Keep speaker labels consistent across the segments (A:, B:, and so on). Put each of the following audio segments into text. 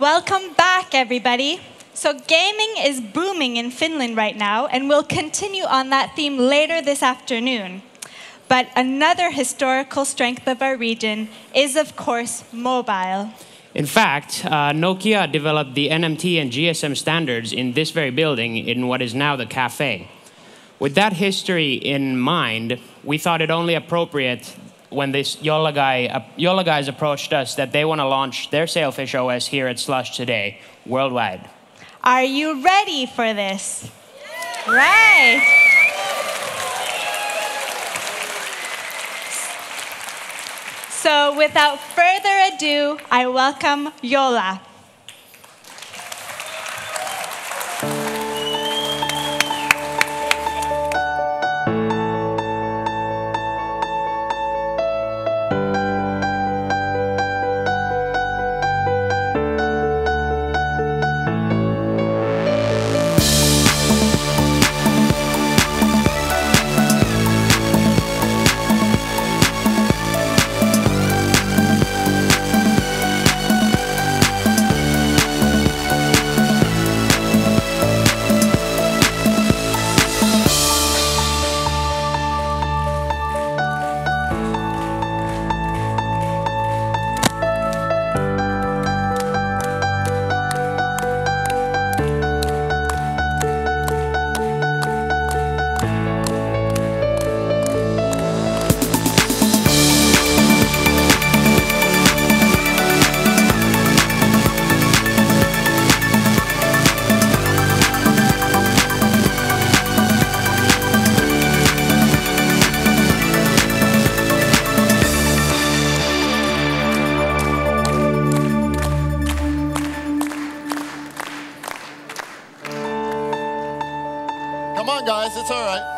A: Welcome back, everybody. So gaming is booming in Finland right now, and we'll continue on that theme later this afternoon. But another historical strength of our region is, of course, mobile.
B: In fact, Nokia developed the NMT and GSM standards in this very building in what is now the cafe. With that history in mind, we thought it only appropriate when this Jolla guys approached us that they want to launch their Sailfish OS here at Slush today, worldwide.
A: Are you ready for this? Right. So without further ado, I welcome Jolla.
C: Come on, guys, it's all right.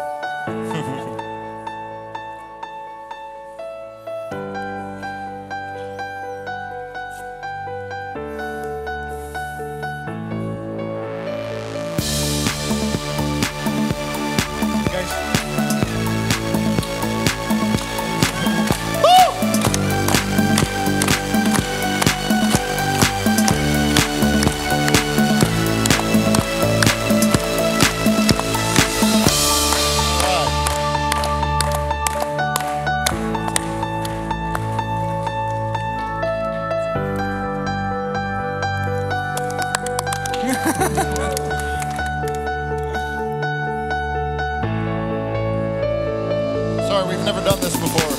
C: Sorry, we've never done this before.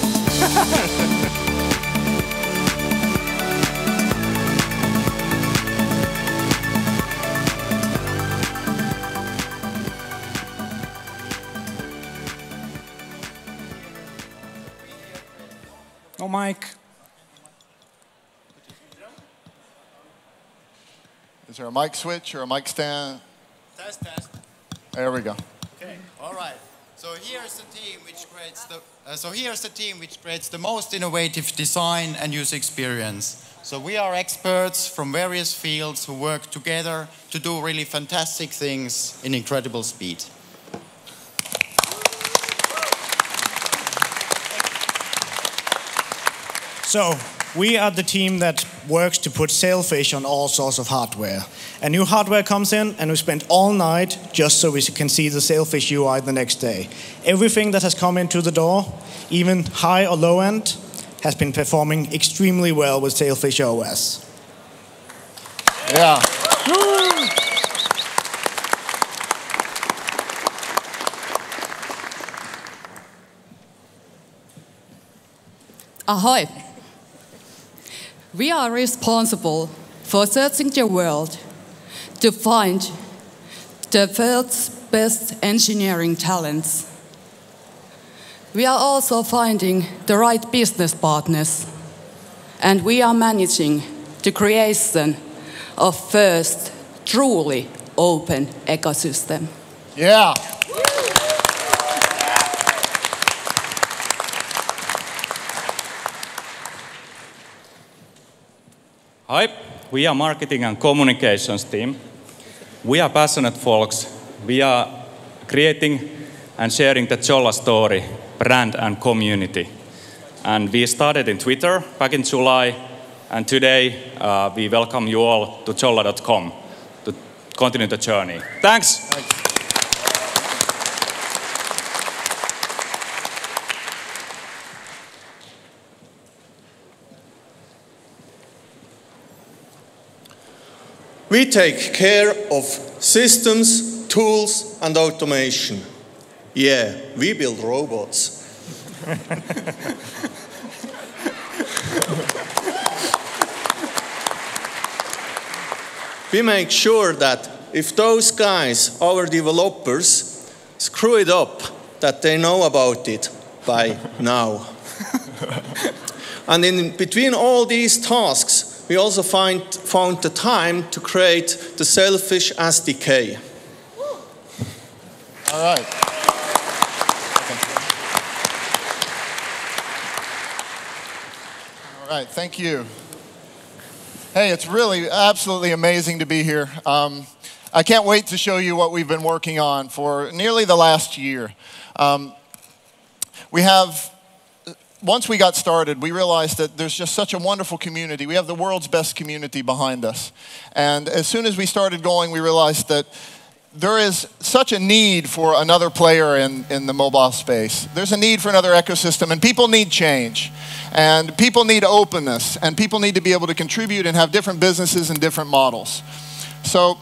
D: No mic.
C: Is there a mic switch or a mic stand?
E: Test, test.
C: There we go.
E: Okay, all right. So here's the team which creates the most innovative design and user experience. So we are experts from various fields who work together to do really fantastic things in incredible speed.
D: So, we are the team that works to put Sailfish on all sorts of hardware. A new hardware comes in, and we spend all night just so we can see the Sailfish UI the next day. Everything that has come into the door, even high or low end, has been performing extremely well with Sailfish OS.
C: Yeah.
F: Ahoy! We are responsible for searching the world to find the world's best engineering talents. We are also finding the right business partners, and we are managing the creation of first truly open ecosystem.
C: Yeah.
G: Hi, we are marketing and communications team. We are passionate folks. We are creating and sharing the Jolla story, brand and community. And we started in Twitter back in July, And today, we welcome you all to Jolla.com to continue the journey. Thanks.
H: We take care of systems, tools, and automation. Yeah, we build robots. We make sure that if those guys, our developers, screw it up, that they know about it by now. And in between all these tasks, we also found the time to create the Sailfish SDK.
C: All right. All right, thank you. Hey, it's really absolutely amazing to be here. I can't wait to show you what we've been working on for nearly the last year. Once we got started, we realized that there's just such a wonderful community. We have the world's best community behind us. And as soon as we started going, we realized that there is such a need for another player in the mobile space. There's a need for another ecosystem, and people need change. And people need openness, and people need to be able to contribute and have different businesses and different models. So,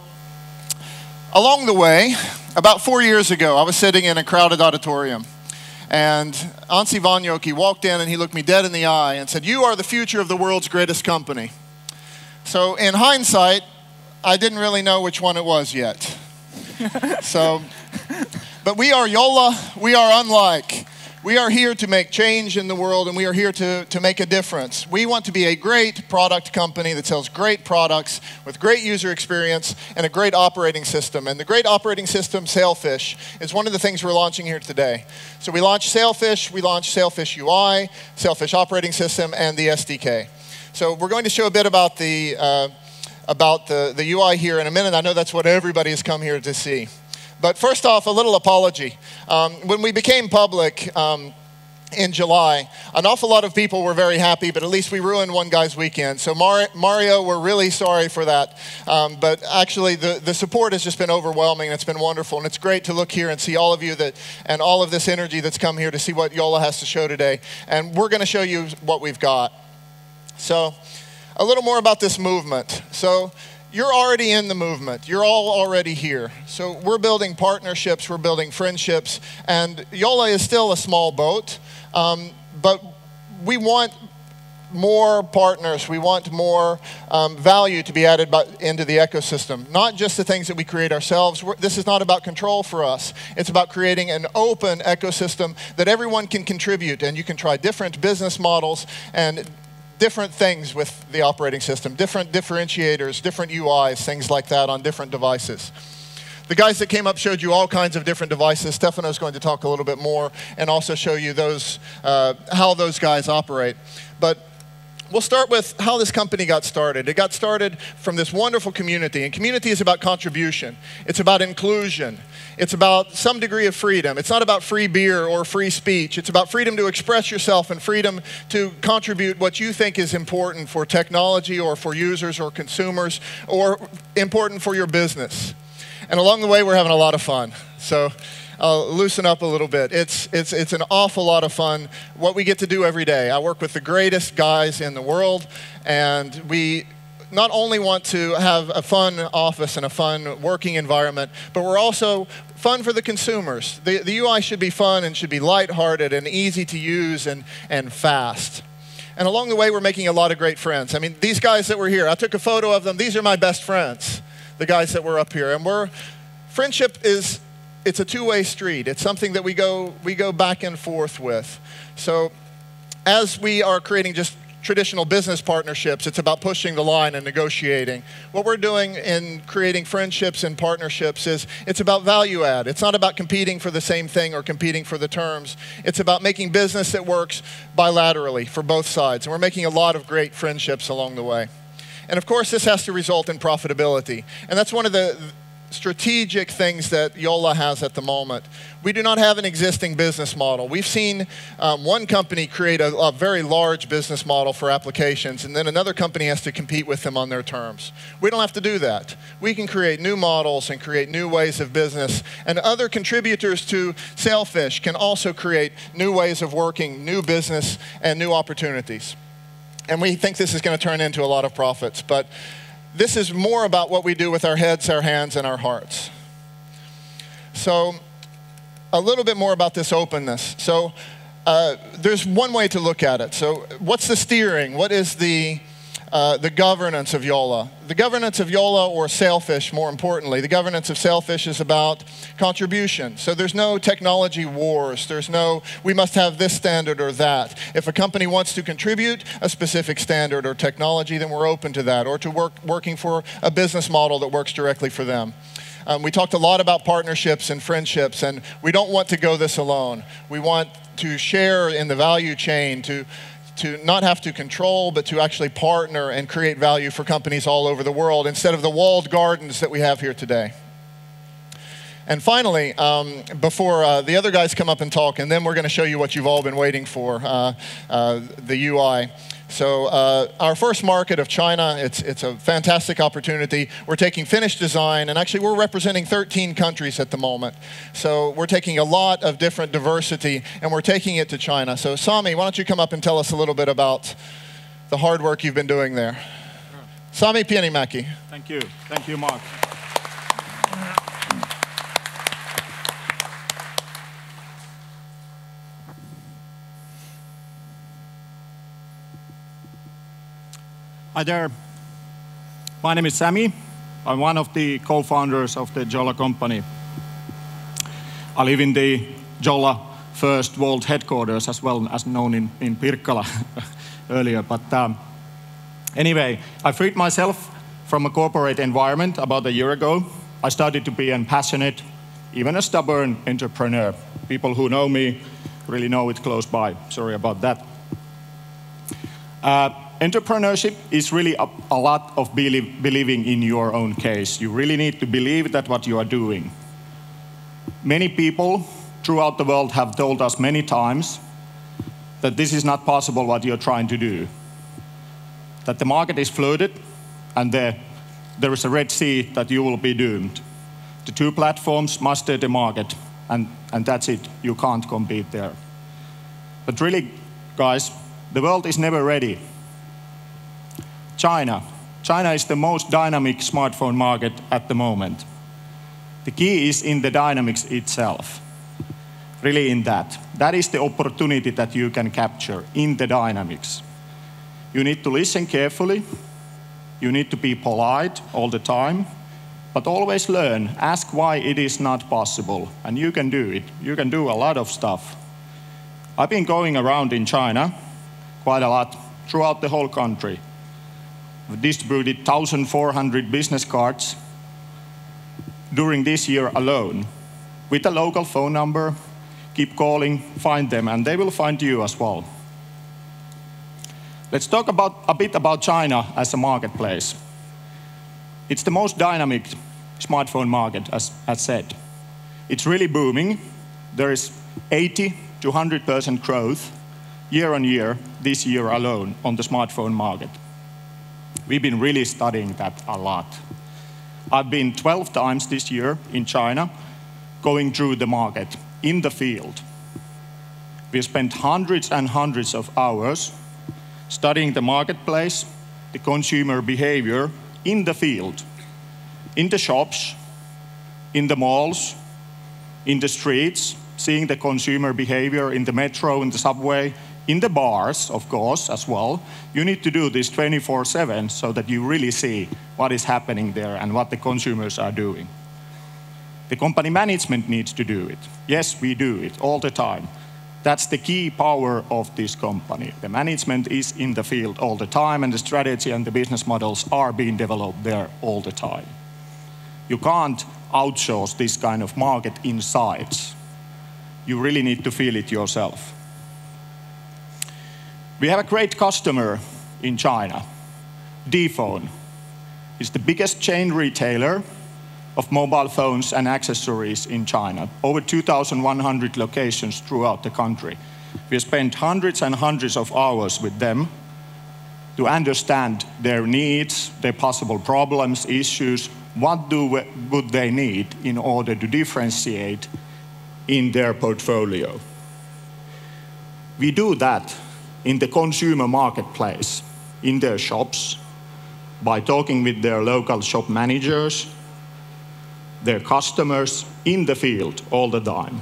C: along the way, about 4 years ago, I was sitting in a crowded auditorium. And Anssi Vanjoki walked in and he looked me dead in the eye and said, "You are the future of the world's greatest company." So in hindsight, I didn't really know which one it was yet. But we are Jolla, we are unlike. We are here to make change in the world, and we are here to make a difference. We want to be a great product company that sells great products with great user experience and a great operating system. And the great operating system, Sailfish, is one of the things we're launching here today. So we launched Sailfish, we launched Sailfish UI, Sailfish operating system, and the SDK. So we're going to show a bit about the UI here in a minute. I know that's what everybody has come here to see. But first off, a little apology. When we became public in July, an awful lot of people were very happy, but at least we ruined one guy's weekend. So Mario, we're really sorry for that. But actually, the support has just been overwhelming, and it's been wonderful. And it's great to look here and see all of you and all of this energy that's come here to see what Jolla has to show today. And we're going to show you what we've got. So a little more about this movement. So you're already in the movement. You're all already here. So we're building partnerships, we're building friendships, and Jolla is still a small boat, but we want more partners. We want more value to be added into the ecosystem. Not just the things that we create ourselves. This is not about control for us. It's about creating an open ecosystem that everyone can contribute, and you can try different business models and different things with the operating system, different differentiators, different UIs, things like that on different devices. The guys that came up showed you all kinds of different devices. Stefano's going to talk a little bit more and also show you those, how those guys operate. But we'll start with how this company got started. It got started from this wonderful community, and community is about contribution. It's about inclusion. It's about some degree of freedom. It's not about free beer or free speech. It's about freedom to express yourself and freedom to contribute what you think is important for technology or for users or consumers or important for your business. And along the way, we're having a lot of fun. So I'll loosen up a little bit. It's an awful lot of fun, what we get to do every day. I work with the greatest guys in the world, and we not only want to have a fun office and a fun working environment, but we're also fun for the consumers. The UI should be fun and should be lighthearted and easy to use and fast. And along the way, we're making a lot of great friends. I mean, these guys that were here, I took a photo of them. These are my best friends, the guys that were up here. And friendship is, it's a two-way street. It's something that we go back and forth with. So as we are creating just traditional business partnerships, it's about pushing the line and negotiating. What we're doing in creating friendships and partnerships is it's about value add. It's not about competing for the same thing or competing for the terms. It's about making business that works bilaterally for both sides. And we're making a lot of great friendships along the way. And of course, this has to result in profitability. And that's one of the strategic things that Jolla has at the moment. We do not have an existing business model. We've seen one company create a very large business model for applications, and then another company has to compete with them on their terms. We don't have to do that. We can create new models and create new ways of business, and other contributors to Sailfish can also create new ways of working, new business, and new opportunities. And we think this is going to turn into a lot of profits, but this is more about what we do with our heads, our hands, and our hearts. So a little bit more about this openness. So there's one way to look at it. So what's the steering? What is the governance of Jolla? The governance of Jolla, or Sailfish more importantly, the governance of Sailfish is about contribution. So there's no technology wars. There's no, we must have this standard or that. If a company wants to contribute a specific standard or technology, then we're open to that, or to working for a business model that works directly for them. We talked a lot about partnerships and friendships, and we don't want to go this alone. We want to share in the value chain, to not have to control, but to actually partner and create value for companies all over the world instead of the walled gardens that we have here today. And finally, before the other guys come up and talk, and then we're going to show you what you've all been waiting for, the UI. So our first market of China, it's a fantastic opportunity. We're taking finished design, and actually we're representing 13 countries at the moment. So we're taking a lot of different diversity, and we're taking it to China. So Sami, why don't you come up and tell us a little bit about the hard work you've been doing there. Sami Pienimäki.
I: Thank you, Mark. Hi there. My name is Sami. I'm one of the co-founders of the Jolla company. I live in the Jolla first world headquarters, as well as known in Pirkkala earlier. But anyway, I freed myself from a corporate environment about a year ago. I started to be a passionate, even a stubborn entrepreneur. People who know me really know it close by. Sorry about that. Entrepreneurship is really a lot of believing in your own case. You really need to believe that what you are doing. Many people throughout the world have told us many times that this is not possible what you're trying to do. That the market is flooded and there is a Red Sea that you will be doomed. The two platforms master the market and that's it. You can't compete there. But really, guys, the world is never ready. China is the most dynamic smartphone market at the moment. The key is in the dynamics itself. Really in that. That is the opportunity that you can capture in the dynamics. You need to listen carefully. You need to be polite all the time, but always learn. Ask why it is not possible, and you can do it. You can do a lot of stuff. I've been going around in China quite a lot throughout the whole country. We've distributed 1,400 business cards during this year alone. With a local phone number, keep calling, find them, and they will find you as well. Let's talk a bit about China as a marketplace. It's the most dynamic smartphone market, as said. It's really booming. There is 80 to 100% growth year on year this year alone on the smartphone market. We've been really studying that a lot. I've been 12 times this year in China, going through the market, in the field. We spent hundreds and hundreds of hours studying the marketplace, the consumer behavior in the field, in the shops, in the malls, in the streets, seeing the consumer behavior in the metro, in the subway, in the bars, of course, as well. You need to do this 24/7 so that you really see what is happening there and what the consumers are doing. The company management needs to do it. Yes, we do it all the time. That's the key power of this company. The management is in the field all the time, and the strategy and the business models are being developed there all the time. You can't outsource this kind of market insights. You really need to feel it yourself. We have a great customer in China, D-Phone. It's the biggest chain retailer of mobile phones and accessories in China, over 2,100 locations throughout the country. We spent hundreds and hundreds of hours with them to understand their needs, their possible problems, issues, would they need in order to differentiate in their portfolio. We do that in the consumer marketplace, in their shops, by talking with their local shop managers, their customers in the field all the time.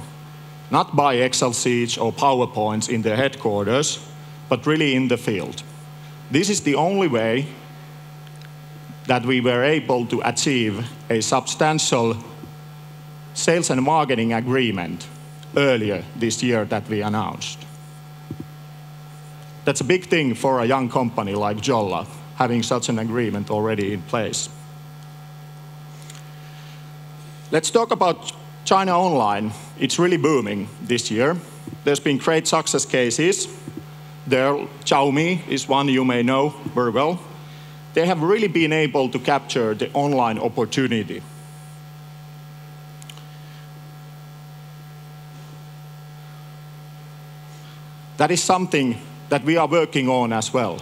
I: Not by Excel sheets or PowerPoints in their headquarters, but really in the field. This is the only way that we were able to achieve a substantial sales and marketing agreement earlier this year that we announced. That's a big thing for a young company like Jolla, having such an agreement already in place. Let's talk about China online. It's really booming this year. There's been great success cases. There, Xiaomi is one you may know very well. They have really been able to capture the online opportunity. That is something that we are working on as well.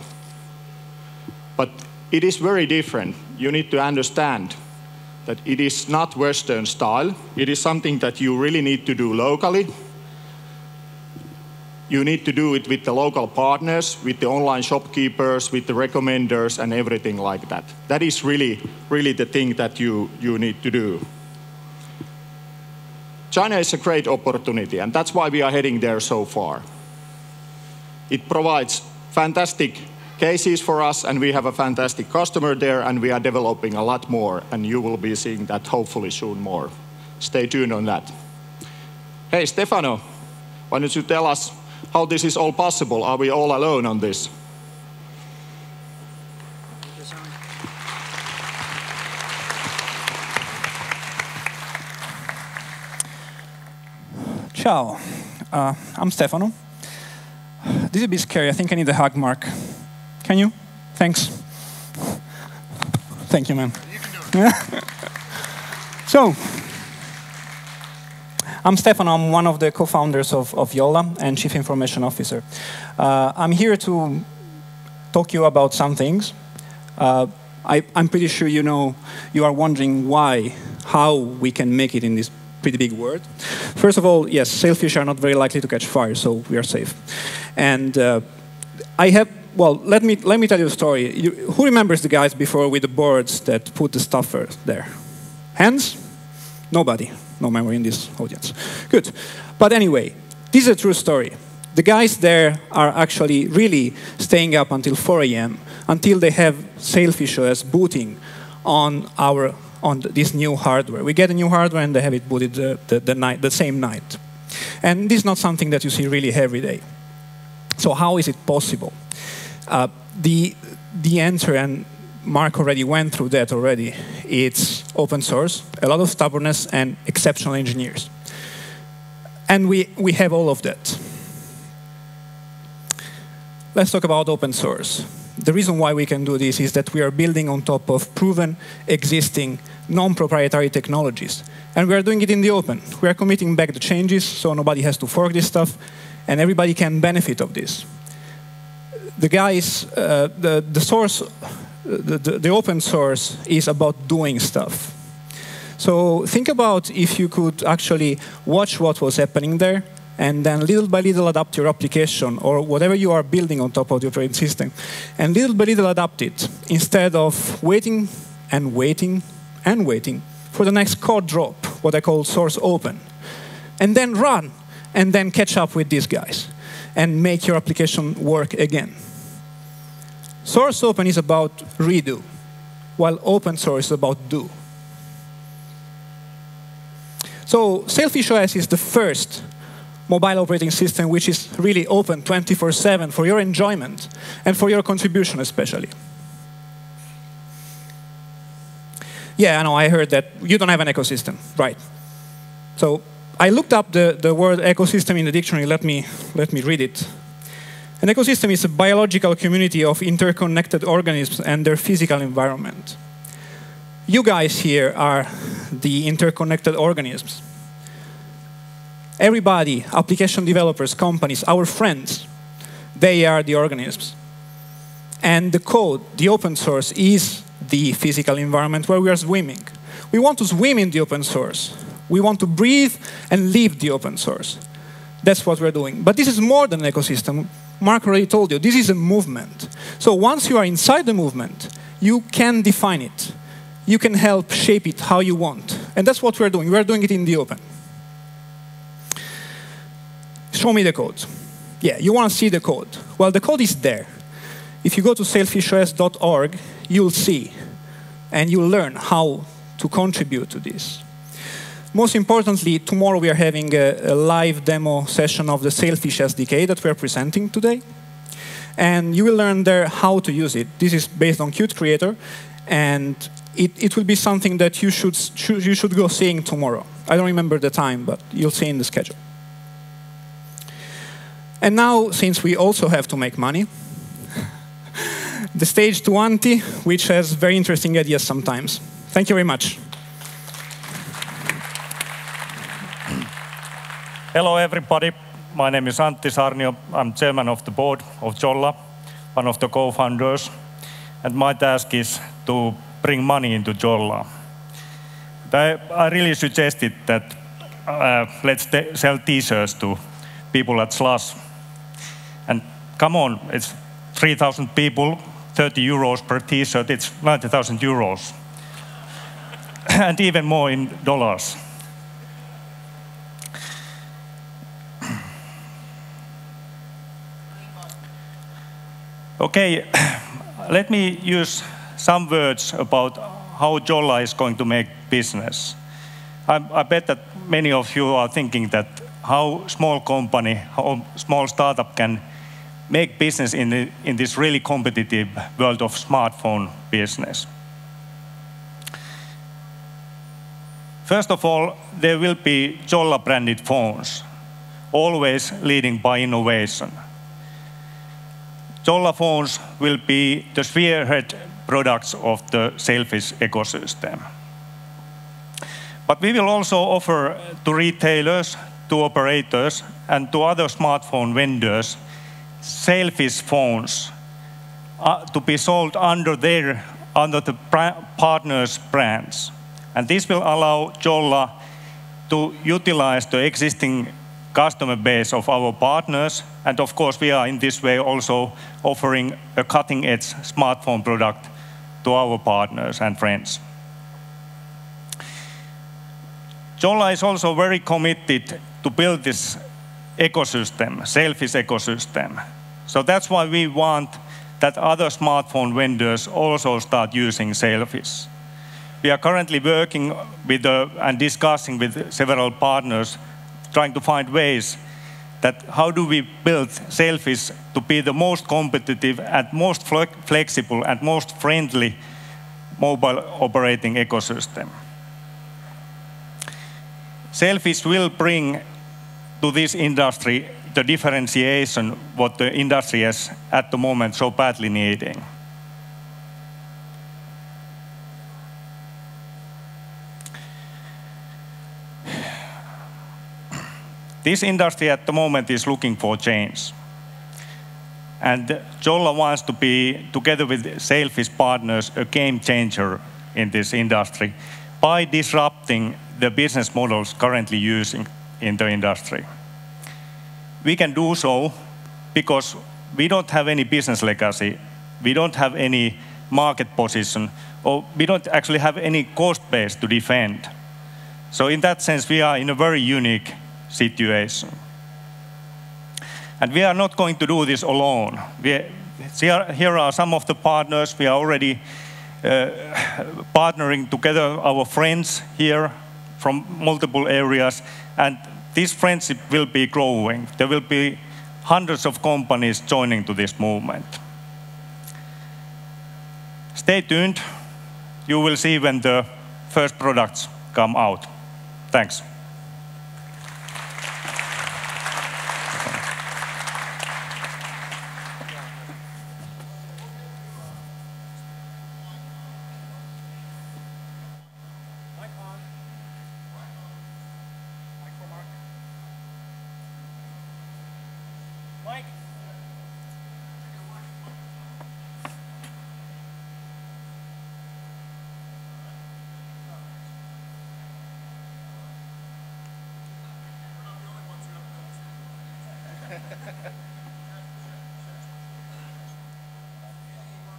I: But it is very different. You need to understand that it is not Western style. It is something that you really need to do locally. You need to do it with the local partners, with the online shopkeepers, with the recommenders, and everything like that. That is really, really the thing that you need to do. China is a great opportunity, and that's why we are heading there so far. It provides fantastic cases for us, and we have a fantastic customer there, and we are developing a lot more, and you will be seeing that hopefully soon more. Stay tuned on that. Hey, Stefano, why don't you tell us how this is all possible? Are we all alone on this?
J: Ciao, I'm Stefano. This is a bit scary. I think I need a hug, Marc. Can you? Thanks. Thank you, man. You can do it. So, I'm Stefano. I'm one of the co-founders of Jolla and Chief Information Officer. I'm here to talk to you about some things. I'm pretty sure you are wondering how we can make it in this pretty big world. First of all, yes, sailfish are not very likely to catch fire, so we are safe. And let me tell you a story. Who remembers the guys before with the boards that put the stuffer there? Hands? Nobody. No memory in this audience. Good. But anyway, this is a true story. The guys there are actually really staying up until 4 a.m. until they have Sailfish OS booting on this new hardware. We get a new hardware and they have it booted the same night. And this is not something that you see really every day. So how is it possible? The answer, and Marc already went through that already, it's open source, a lot of stubbornness, and exceptional engineers. And we have all of that. Let's talk about open source. The reason why we can do this is that we are building on top of proven, existing, non-proprietary technologies. And we are doing it in the open. We are committing back the changes, so nobody has to fork this stuff, and everybody can benefit of this. The guys, the open source is about doing stuff. So think about if you could actually watch what was happening there, and then little by little adapt your application or whatever you are building on top of the operating system, and little by little adapt it, instead of waiting and waiting and waiting for the next code drop, what I call source open, and then run, and then catch up with these guys, and make your application work again. Source open is about redo, while open source is about do. So Sailfish OS is the first mobile operating system which is really open 24/7 for your enjoyment and for your contribution especially. Yeah, I know, I heard that you don't have an ecosystem, right? So I looked up the word ecosystem in the dictionary. Let me read it. An ecosystem is a biological community of interconnected organisms and their physical environment. You guys here are the interconnected organisms. Everybody, application developers, companies, our friends, they are the organisms. And the code, the open source, is the physical environment where we are swimming. We want to swim in the open source. We want to breathe and live the open source. That's what we're doing. But this is more than an ecosystem. Marc already told you, this is a movement. So once you are inside the movement, you can define it. You can help shape it how you want. And that's what we're doing. We're doing it in the open. Show me the code. Yeah, you want to see the code. Well, the code is there. If you go to sailfishos.org, you'll see, and you'll learn how to contribute to this. Most importantly, tomorrow we are having a live demo session of the Sailfish SDK that we are presenting today. And you will learn there how to use it. This is based on Qt Creator, and it will be something that you should go seeing tomorrow. I don't remember the time, but you'll see in the schedule. And now, since we also have to make money, the stage to Antti, which has very interesting ideas sometimes. Thank you very much.
K: Hello, everybody. My name is Antti Sarnio. I'm chairman of the board of Jolla, one of the co-founders. And my task is to bring money into Jolla. I really suggested that let's sell t-shirts to people at Slush. And come on, it's 3,000 people, 30 euros per t-shirt, it's 90,000 euros. And even more in dollars. Okay, let me use some words about how Jolla is going to make business. I bet that many of you are thinking that how small company, how small startup can make business in this really competitive world of smartphone business. First of all, there will be Jolla-branded phones, always leading by innovation. Jolla phones will be the spearhead products of the Sailfish ecosystem. But we will also offer to retailers, to operators, and to other smartphone vendors Sailfish phones to be sold under the partners' brands. And this will allow Jolla to utilize the existing customer base of our partners. And of course, we are in this way also offering a cutting-edge smartphone product to our partners and friends. Jolla is also very committed to build this ecosystem, Sailfish ecosystem. So that's why we want that other smartphone vendors also start using Sailfish. We are currently working with and discussing with several partners, trying to find ways that how do we build Sailfish to be the most competitive and most flexible and most friendly mobile operating ecosystem. Sailfish will bring to this industry the differentiation what the industry is at the moment so badly needing. This industry at the moment is looking for change. And Jolla wants to be, together with Sailfish partners, a game changer in this industry by disrupting the business models currently using in the industry. We can do so because we don't have any business legacy, we don't have any market position, or we don't actually have any cost base to defend. So in that sense, we are in a very unique situation. And we are not going to do this alone. Here are some of the partners. We are already partnering together, our friends here from multiple areas, and this friendship will be growing. There will be hundreds of companies joining to this movement. Stay tuned. You will see when the first products come out. Thanks.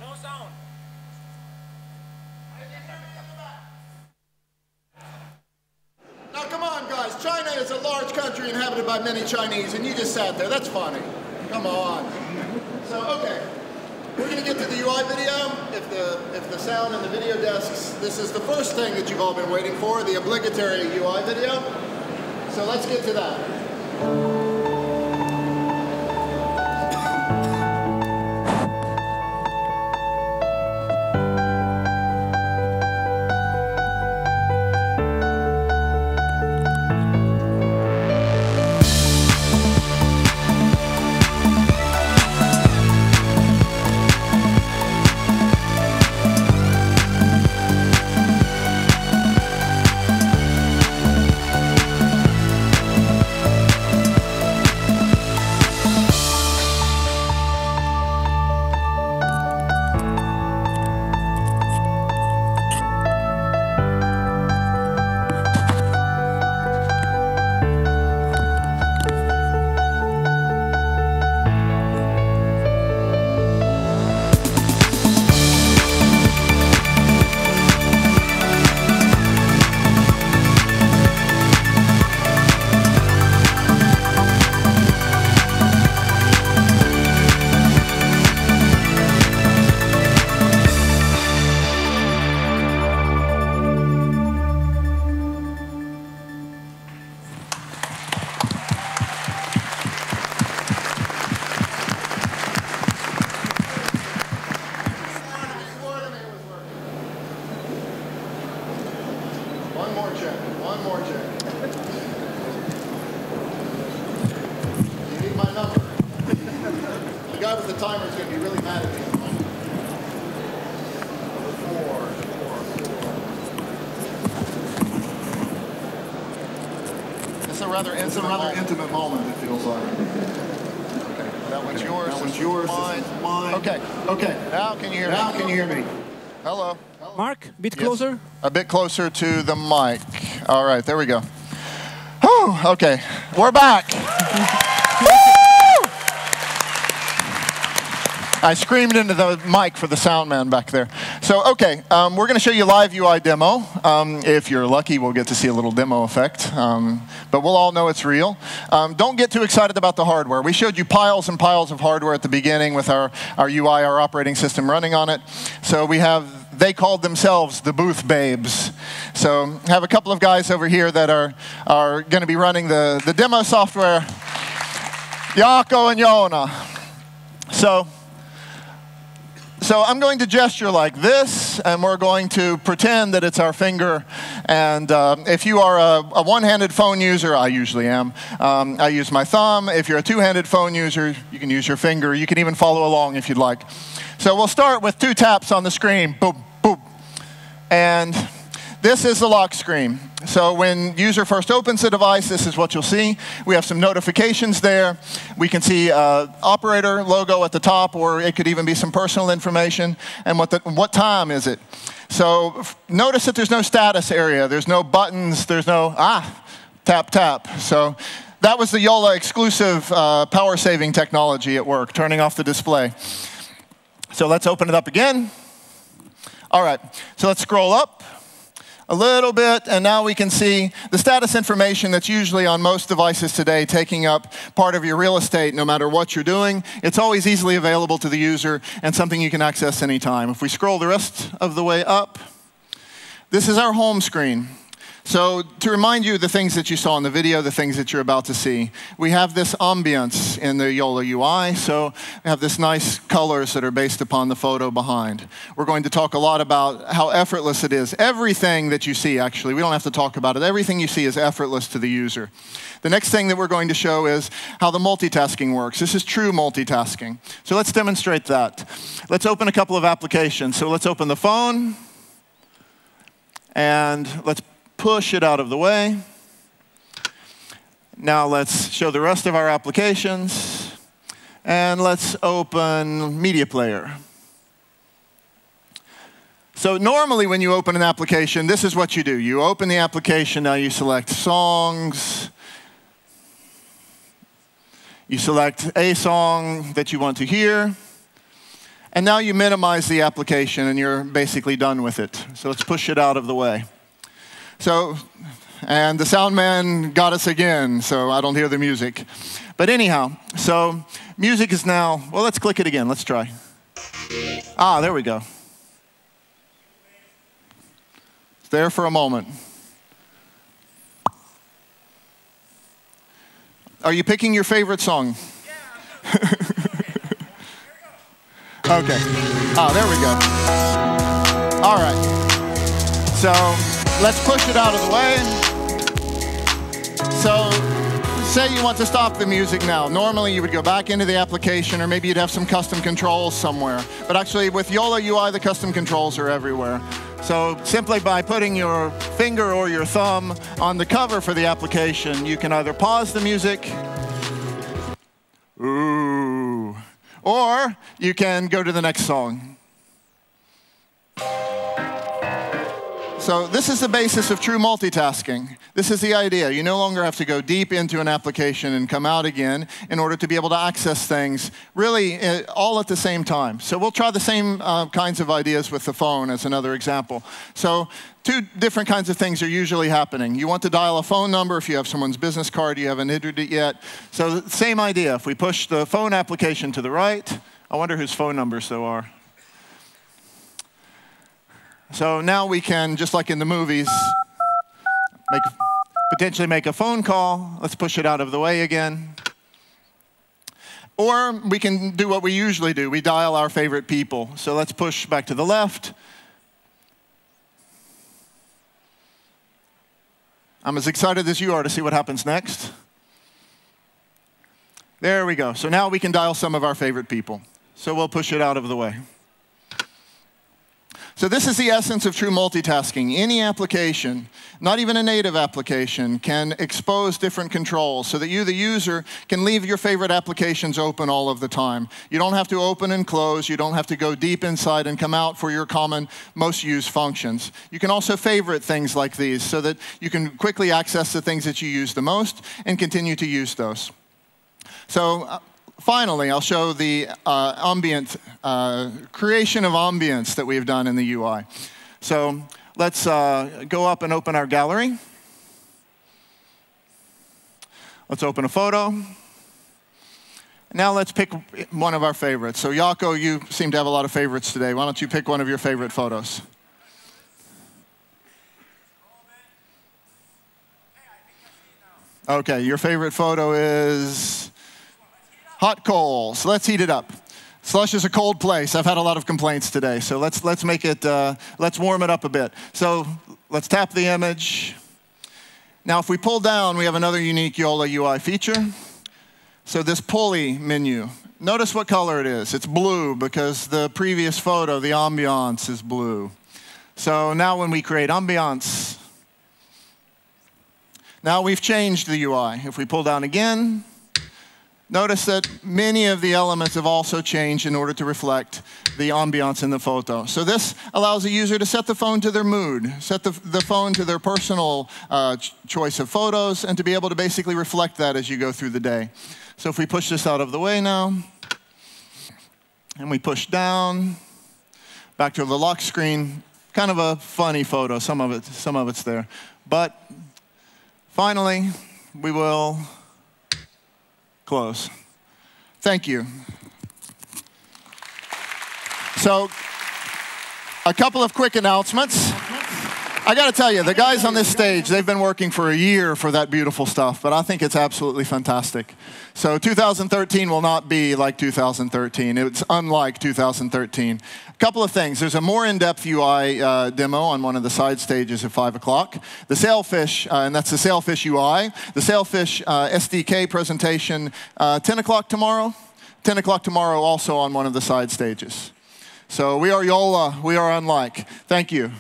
L: No sound.
C: Now come on, guys. China is a large country inhabited by many Chinese, and you just sat there. That's funny. Come on. So, okay. We're going to get to the UI video. If the sound and the video desks, this is the first thing that you've all been waiting for, the obligatory UI video. So let's get to that. One more check. You need my number. The guy with the timer is going to be really mad at me. It's a rather intimate moment, it feels like. Okay, that one's yours. That one's yours. Mine. Okay. Now can you hear me? Now can you hear me? Hello.
J: Mark, a bit closer.
C: Yes. A bit closer to the mic. All right, there we go. Whew, okay, we're back. I screamed into the mic for the sound man back there. So, okay, we're going to show you a live UI demo. If you're lucky, we'll get to see a little demo effect. But we'll all know it's real. Don't get too excited about the hardware. We showed you piles and piles of hardware at the beginning with our UI, our operating system running on it. So we have, they called themselves the booth babes. So have a couple of guys over here that are going to be running the demo software. Jaakko and Joona. So I'm going to gesture like this, and we're going to pretend that it's our finger. And if you are a one-handed phone user, I usually am, I use my thumb. If you're a two-handed phone user, you can use your finger. You can even follow along if you'd like. So we'll start with 2 taps on the screen, boop, boop. And this is the lock screen. So when user first opens the device, this is what you'll see. We have some notifications there. We can see operator logo at the top, or it could even be some personal information. And what time is it? So notice that there's no status area. There's no buttons. There's no, tap, tap. So that was the Jolla exclusive power saving technology at work, turning off the display. So let's open it up again. All right, so let's scroll up a little bit, and now we can see the status information that's usually on most devices today, taking up part of your real estate no matter what you're doing. It's always easily available to the user and something you can access anytime. If we scroll the rest of the way up, this is our home screen. So to remind you of the things that you saw in the video, the things that you're about to see, we have this ambience in the Jolla UI. So we have this nice colors that are based upon the photo behind. We're going to talk a lot about how effortless it is. Everything that you see, actually, we don't have to talk about it. Everything you see is effortless to the user. The next thing that we're going to show is how the multitasking works. This is true multitasking. So let's demonstrate that. Let's open a couple of applications. So let's open the phone, and let's push it out of the way. Now let's show the rest of our applications. And let's open Media Player. So normally when you open an application, this is what you do. You open the application, now you select Songs. You select a song that you want to hear. And now you minimize the application and you're basically done with it. So let's push it out of the way. So, and the sound man got us again, so I don't hear the music. But anyhow, so music is now, well, let's click it again. Let's try. Ah, there we go. It's there for a moment. Are you picking your favorite song? Yeah. Okay. Oh, there we go. All right. So let's push it out of the way. So say you want to stop the music now. Normally you would go back into the application, or maybe you'd have some custom controls somewhere. But actually with Jolla UI, the custom controls are everywhere. So simply by putting your finger or your thumb on the cover for the application, you can either pause the music, ooh, or you can go to the next song. So this is the basis of true multitasking. This is the idea. You no longer have to go deep into an application and come out again in order to be able to access things really all at the same time. So we'll try the same kinds of ideas with the phone as another example. So two different kinds of things are usually happening. You want to dial a phone number if you have someone's business card, you haven't entered it yet. So same idea. If we push the phone application to the right, I wonder whose phone numbers there are. So now we can, just like in the movies, potentially make a phone call. Let's push it out of the way again. Or we can do what we usually do. We dial our favorite people. So let's push back to the left. I'm as excited as you are to see what happens next. There we go. So now we can dial some of our favorite people. So we'll push it out of the way. So this is the essence of true multitasking. Any application, not even a native application, can expose different controls so that you, the user, can leave your favorite applications open all of the time. You don't have to open and close. You don't have to go deep inside and come out for your common, most used functions. You can also favorite things like these so that you can quickly access the things that you use the most and continue to use those. So finally, I'll show the ambient creation of ambience that we've done in the UI. So let's go up and open our gallery. Let's open a photo. Now let's pick one of our favorites. So Jaakko, you seem to have a lot of favorites today. Why don't you pick one of your favorite photos? Okay, your favorite photo is hot coals. Let's heat it up. Slush is a cold place. I've had a lot of complaints today, so let's make it. Let's warm it up a bit. So let's tap the image. Now, if we pull down, we have another unique Jolla UI feature. So this pulley menu. Notice what color it is. It's blue because the previous photo, the ambiance, is blue. So now when we create ambiance, now we've changed the UI. If we pull down again, notice that many of the elements have also changed in order to reflect the ambiance in the photo. So this allows a user to set the phone to their mood, set the phone to their personal choice of photos, and to be able to basically reflect that as you go through the day. So if we push this out of the way now, and we push down, back to the lock screen, kind of a funny photo, some of it's there. But finally, we will close. Thank you. So, a couple of quick announcements. I got to tell you, the guys on this stage, they've been working for a year for that beautiful stuff, but I think it's absolutely fantastic. So 2013 will not be like 2013. It's unlike 2013. A couple of things. There's a more in-depth UI demo on one of the side stages at 5 o'clock. The Sailfish, and that's the Sailfish UI. The Sailfish SDK presentation, 10 o'clock tomorrow. 10 o'clock tomorrow also on one of the side stages. So we are Jolla. We are unlike. Thank you.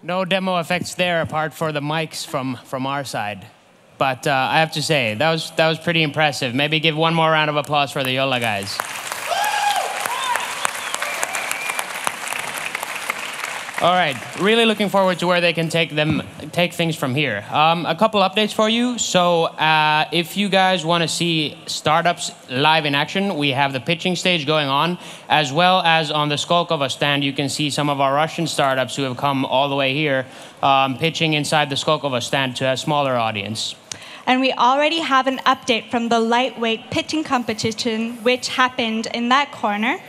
B: No demo effects there apart for the mics from our side. But I have to say, that was pretty impressive. Maybe give one more round of applause for the Jolla guys. All right, really looking forward to where they can take things from here. A couple updates for you. So if you guys want to see startups live in action, we have the pitching stage going on, as well as on the Skolkovo stand, you can see some of our Russian startups who have come all the way here, pitching inside the Skolkovo stand to a smaller audience.
A: And we already have an update from the lightweight pitching competition, which happened in that corner.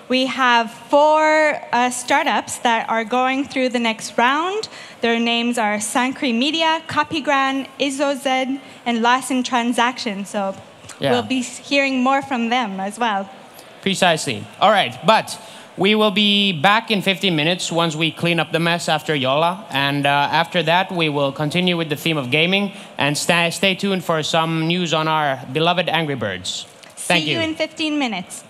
A: We have 4 startups that are going through the next round. Their names are Sankri Media, Copygran, IsoZ, and Lawson Transaction. So we'll be hearing more from them as well.
B: Precisely. All right, but we will be back in 15 minutes once we clean up the mess after Jolla. And after that, we will continue with the theme of gaming. And stay tuned for some news on our beloved Angry Birds. Thank you.
A: See you in 15 minutes.